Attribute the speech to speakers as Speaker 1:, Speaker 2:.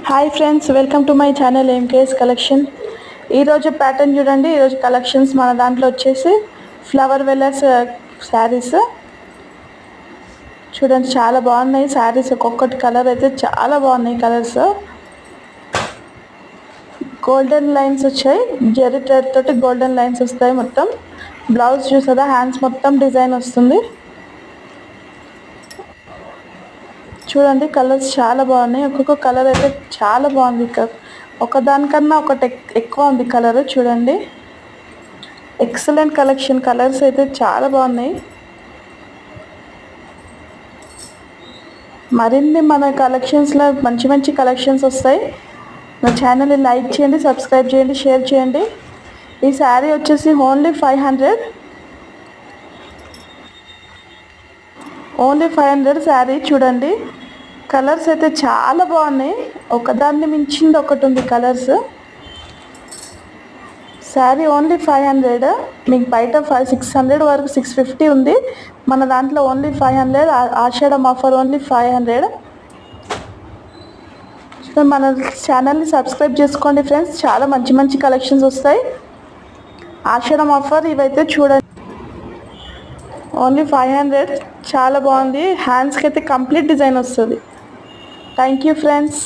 Speaker 1: Hi friends, welcome to my channel MKS collection. ఈరోజు pattern చూడండి. ఈరోజు కలెక్షన్స్ మన దాంట్లో వచ్చేసి ఫ్లవర్ వెల్లర్స్ శారీస్ చూడండి. చాలా బాగున్నాయి శారీస్. ఒక్కొక్కటి కలర్ అయితే చాలా బాగున్నాయి కలర్స్. గోల్డెన్ లైన్స్ వచ్చాయి, జెరీ థ్రెడ్ తోటి గోల్డెన్ లైన్స్ వస్తాయి. మొత్తం బ్లౌజ్ చూసారా, హ్యాండ్స్ మొత్తం డిజైన్ వస్తుంది. చూడండి కలర్స్ చాలా బాగున్నాయి. ఒక్కొక్క కలర్ అయితే చాలా బాగుంది. ఒకదానికన్నా ఒకటి ఎక్కువ ఉంది కలర్. చూడండి ఎక్సలెంట్ కలెక్షన్. కలర్స్ అయితే చాలా బాగున్నాయి. మరిన్ని మన కలెక్షన్స్లో మంచి మంచి కలెక్షన్స్ వస్తాయి. నా ఛానల్ని లైక్ చేయండి, సబ్స్క్రైబ్ చేయండి, షేర్ చేయండి. ఈ శారీ వచ్చేసి ఓన్లీ 500 శారీ. చూడండి కలర్స్ అయితే చాలా బాగున్నాయి. ఒకదాన్ని మించింది ఒకటి ఉంది కలర్స్. శారీ ఓన్లీ 500. మీకు బయట 600 వరకు 650 ఉంది. మన దాంట్లో ఓన్లీ 500. ఆషాఢం ఆఫర్ ఓన్లీ 500. మన ఛానల్ని సబ్స్క్రైబ్ చేసుకోండి ఫ్రెండ్స్. చాలా మంచి మంచి కలెక్షన్స్ వస్తాయి. ఆషాఢం ఆఫర్ ఇవైతే చూడండి ఓన్లీ 500. చాలా బాగుంది. హ్యాండ్స్కి అయితే కంప్లీట్ డిజైన్ వస్తుంది. Thank you friends.